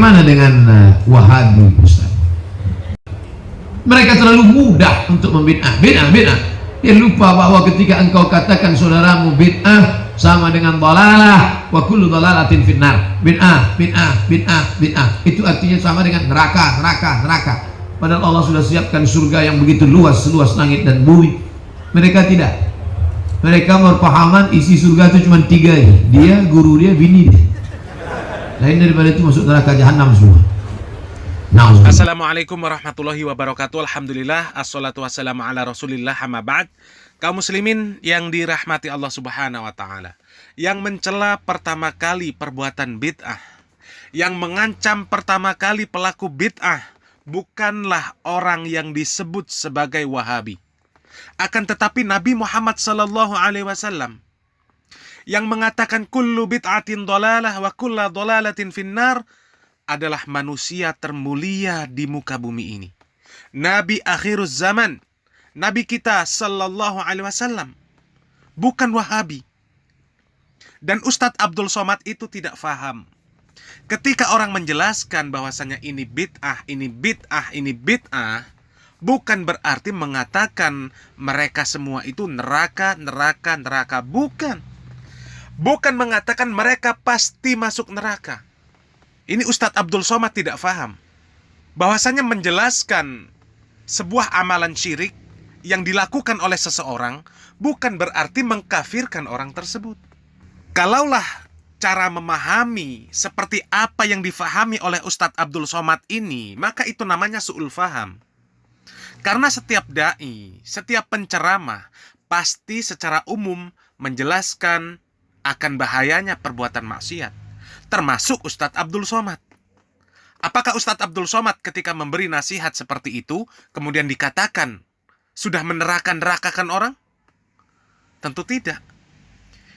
Bagaimana dengan Wahabi, Ustaz? Mereka terlalu mudah untuk membid'ah. Bid'ah. Dia lupa bahwa ketika engkau katakan saudaramu bid'ah sama dengan dalalah, wa kullu dalalatin finnar. Bid'ah. Itu artinya sama dengan neraka. Padahal Allah sudah siapkan surga yang begitu luas, seluas langit dan bumi. Mereka tidak. Mereka berpahaman isi surga itu cuma 3 aja. Dia, guru dia, bini dia. Lain daripada itu masuk neraka jahanam semua. Assalamualaikum warahmatullahi wabarakatuh. Alhamdulillah, assalatu wassalamu ala rasulillah, amma ba'd. Kaum muslimin yang dirahmati Allah subhanahu wa ta'ala, yang mencela pertama kali perbuatan bid'ah, yang mengancam pertama kali pelaku bid'ah, bukanlah orang yang disebut sebagai Wahabi. Akan tetapi Nabi Muhammad sallallahu alaihi wasallam yang mengatakan kullu bid'atin dhalalah wa kullu dhalalatin finnar adalah manusia termulia di muka bumi ini. Nabi akhiruz zaman, Nabi kita sallallahu alaihi wasallam, bukan Wahabi. Dan Ustadz Abdul Somad itu tidak faham. Ketika orang menjelaskan bahwasanya ini bid'ah, bukan berarti mengatakan mereka semua itu neraka. Bukan mengatakan mereka pasti masuk neraka. Ini Ustadz Abdul Somad tidak faham. Bahwasanya menjelaskan sebuah amalan syirik yang dilakukan oleh seseorang bukan berarti mengkafirkan orang tersebut. Kalaulah cara memahami seperti apa yang difahami oleh Ustadz Abdul Somad ini, maka itu namanya su'ul faham. Karena setiap da'i, setiap penceramah pasti secara umum menjelaskan akan bahayanya perbuatan maksiat, termasuk Ustadz Abdul Somad. Apakah Ustadz Abdul Somad ketika memberi nasihat seperti itu kemudian dikatakan sudah menerakan orang? Tentu tidak.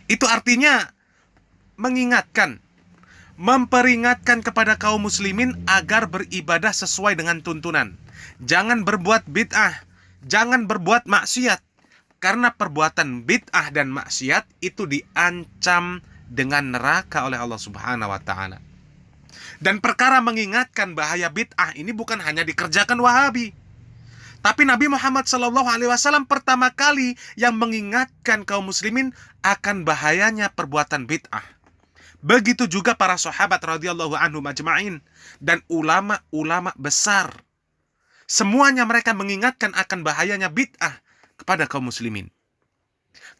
Itu artinya mengingatkan, memperingatkan kepada kaum muslimin agar beribadah sesuai dengan tuntunan. Jangan berbuat bid'ah, jangan berbuat maksiat. Karena perbuatan bid'ah dan maksiat itu diancam dengan neraka oleh Allah subhanahu wa ta'ala. Dan perkara mengingatkan bahaya bid'ah ini bukan hanya dikerjakan Wahabi, tapi Nabi Muhammad SAW pertama kali yang mengingatkan kaum muslimin akan bahayanya perbuatan bid'ah. Begitu juga para sahabat radhiyallahu anhum ajma'in dan ulama-ulama besar. Semuanya mereka mengingatkan akan bahayanya bid'ah kepada kaum muslimin.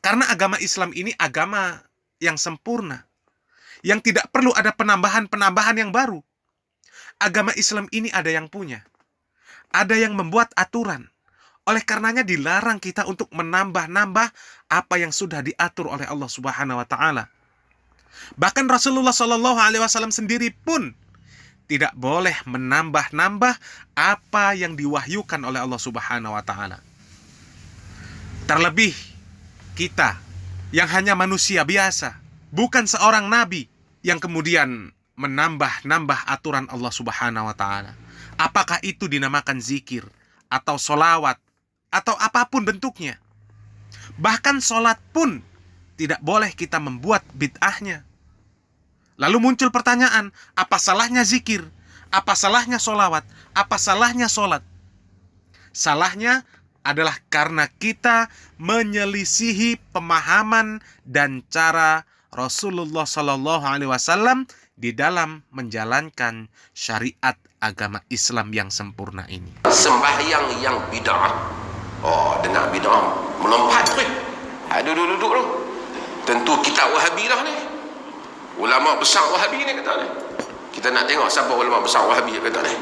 Karena agama Islam ini agama yang sempurna, yang tidak perlu ada penambahan yang baru. Agama Islam ini ada yang punya, ada yang membuat aturan. Oleh karenanya dilarang kita untuk menambah-nambah apa yang sudah diatur oleh Allah Subhanahu wa taala. Bahkan Rasulullah Shallallahu alaihi wasallam sendiri pun tidak boleh menambah-nambah apa yang diwahyukan oleh Allah Subhanahu wa taala. Terlebih kita yang hanya manusia biasa, bukan seorang nabi yang kemudian menambah-nambah aturan Allah Subhanahu wa ta'ala. Apakah itu dinamakan zikir atau solawat atau apapun bentuknya. Bahkan solat pun tidak boleh kita membuat bid'ahnya. Lalu muncul pertanyaan, apa salahnya zikir? Apa salahnya solawat? Apa salahnya solat? Salahnya adalah karena kita menyelisihi pemahaman dan cara Rasulullah Sallallahu Alaihi Wasallam di dalam menjalankan syariat agama Islam yang sempurna ini. Sembahyang yang bid'ah. Oh, dengar bid'ah melompat tu. Duduk tu. Tentu kitab Wahabi lah ni. Ulama besar Wahabi ni kata ni. Kita nak tengok siapa ulama besar Wahabi kata ni.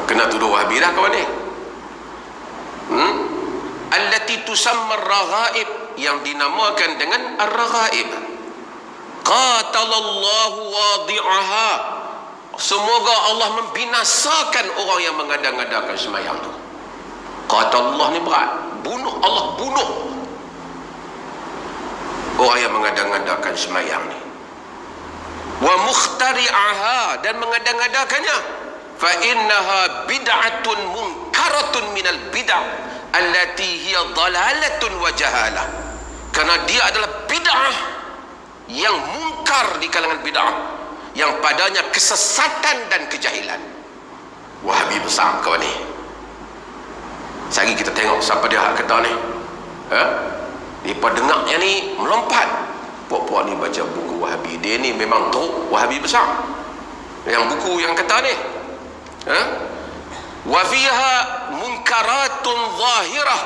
Kena tuduh Wahabi dah kawan ni. Allati tusamma ar-raghaib, yang dinamakan dengan ar-raghaib. Qatalallahu wadi'aha, semoga Allah membinasakan orang yang mengada-ngadakan sembahyang tu. Qatallah ni berat, bunuh, Allah bunuh orang yang mengada-ngadakan sembahyang ni. Wa mukhtari'aha, dan mengada-ngadakannya. Fa innaha bid'atun munkaratun minal bid'ah allati hiya dhalalatun wa jahalah. Karena dia adalah bid'ah yang mungkar di kalangan bid'ah, yang padanya kesesatan dan kejahilan. Wahabi besar kau ni. Sehari kita tengok siapa dia hak kata ni. Mereka dengarnya ni melompat. Puak-puak ni baca buku Wahabi, dia ni memang teruk Wahabi besar. Yang buku yang kata ni, wa fiha munkaratun zahirah,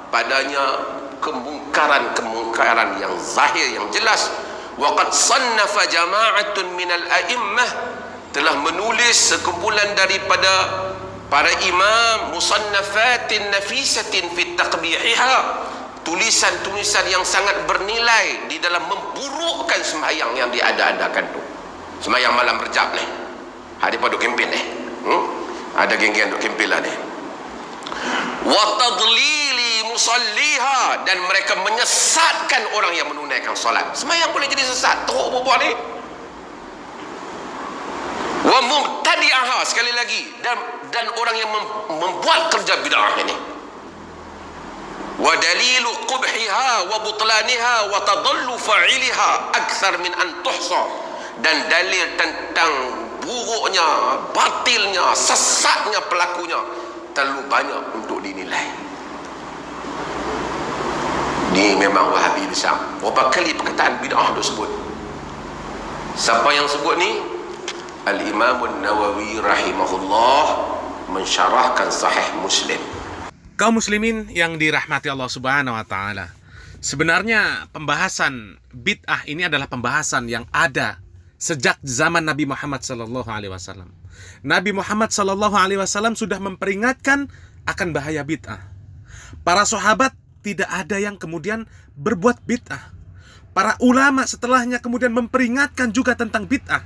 padanya kemungkaran yang zahir, yang jelas. Wa qad sannafa jama'atun minal a'immah, telah menulis sekumpulan daripada para imam musannafatin nafisatin fi taqbihiha, tulisan-tulisan yang sangat bernilai di dalam memburukkan sembahyang yang diada-adakan tu. Sembahyang malam Rejab ni, hari pada kempen ni, ada geng-geng duk kempen lah ni. Wa tadlili musalliha, dan mereka menyesatkan orang yang menunaikan solat. Sembahyang boleh jadi sesat, teruk berbuat ni. Wa mubtadi'aha, sekali lagi, dan orang yang membuat kerja bid'ah ini. Wa dalilu qubhiha wa butlaniha wa tadallu fa'iliha akthar min an tuhsa, dan dalil tentang buruknya, batilnya, sesatnya pelakunya terlalu banyak untuk dinilai. Ni memang Wahabi besar. Berapa kali perkataan bid'ah tu sebut? Siapa yang sebut ni? Al-Imam An-Nawawi rahimahullah mensyarahkan Sahih Muslim. Kaum muslimin yang dirahmati Allah Subhanahu wa taala. Sebenarnya pembahasan bid'ah ini adalah pembahasan yang ada sejak zaman Nabi Muhammad sallallahu alaihi wasallam. Nabi Muhammad sallallahu alaihi wasallam sudah memperingatkan akan bahaya bid'ah. Para sahabat tidak ada yang kemudian berbuat bid'ah. Para ulama setelahnya kemudian memperingatkan juga tentang bid'ah.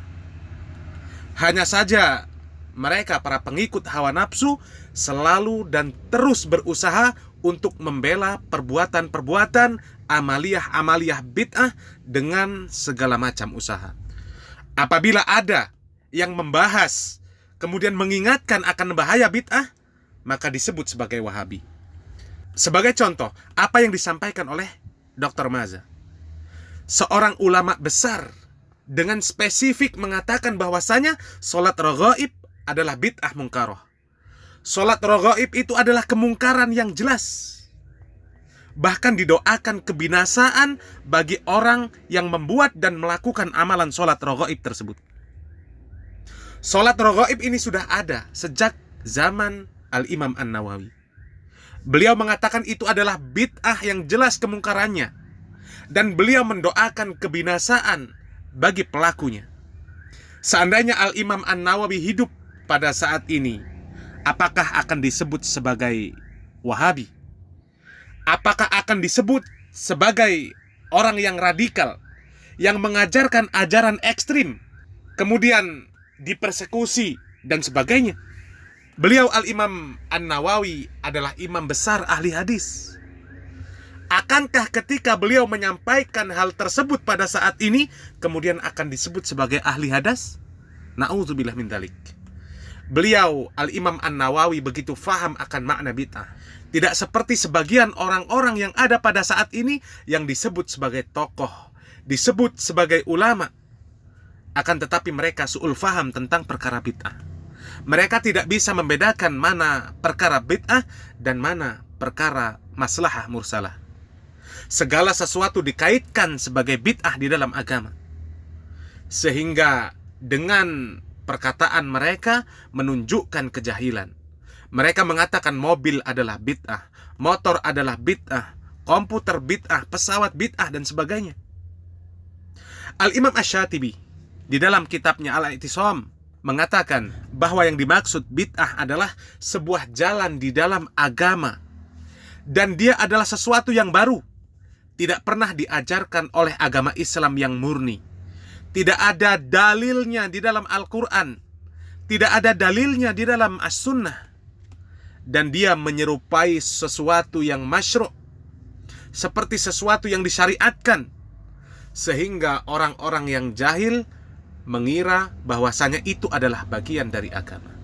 Hanya saja mereka, para pengikut hawa nafsu, selalu dan terus berusaha untuk membela perbuatan-perbuatan, amaliyah-amaliyah bid'ah dengan segala macam usaha. Apabila ada yang membahas, kemudian mengingatkan akan bahaya bid'ah, maka disebut sebagai Wahabi. Sebagai contoh, apa yang disampaikan oleh Dr. Maza, seorang ulama besar, dengan spesifik mengatakan bahwasanya sholat raghaib adalah bid'ah mungkaroh. Sholat raghaib itu adalah kemungkaran yang jelas. Bahkan didoakan kebinasaan bagi orang yang membuat dan melakukan amalan sholat raghaib tersebut. Sholat raghaib ini sudah ada sejak zaman Al-Imam An-Nawawi. Beliau mengatakan itu adalah bid'ah yang jelas kemungkarannya, dan beliau mendoakan kebinasaan bagi pelakunya. Seandainya Al-Imam An-Nawawi hidup pada saat ini, apakah akan disebut sebagai Wahabi? Apakah akan disebut sebagai orang yang radikal, yang mengajarkan ajaran ekstrim, kemudian dipersekusi dan sebagainya? Beliau Al-Imam An-Nawawi adalah imam besar ahli hadis. Akankah ketika beliau menyampaikan hal tersebut pada saat ini kemudian akan disebut sebagai ahli hadas? Na'udzubillah min dzalik. Beliau Al-Imam An-Nawawi begitu faham akan makna bid'ah. Tidak seperti sebagian orang-orang yang ada pada saat ini yang disebut sebagai tokoh, disebut sebagai ulama. Akan tetapi mereka su'ul faham tentang perkara bid'ah. Mereka tidak bisa membedakan mana perkara bid'ah dan mana perkara maslahah mursalah. Segala sesuatu dikaitkan sebagai bid'ah di dalam agama. Sehingga dengan perkataan mereka menunjukkan kejahilan. Mereka mengatakan mobil adalah bid'ah, motor adalah bid'ah, komputer bid'ah, pesawat bid'ah, dan sebagainya. Al-Imam Asy-Syatibi di dalam kitabnya Al-I'tisam mengatakan bahwa yang dimaksud bid'ah adalah sebuah jalan di dalam agama, dan dia adalah sesuatu yang baru, tidak pernah diajarkan oleh agama Islam yang murni. Tidak ada dalilnya di dalam Al-Quran, tidak ada dalilnya di dalam As-Sunnah, dan dia menyerupai sesuatu yang masyru', seperti sesuatu yang disyariatkan, sehingga orang-orang yang jahil mengira bahwasanya itu adalah bagian dari agama.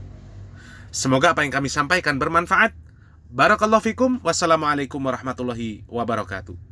Semoga apa yang kami sampaikan bermanfaat. Barakallahu fikum. Wassalamualaikum warahmatullahi wabarakatuh.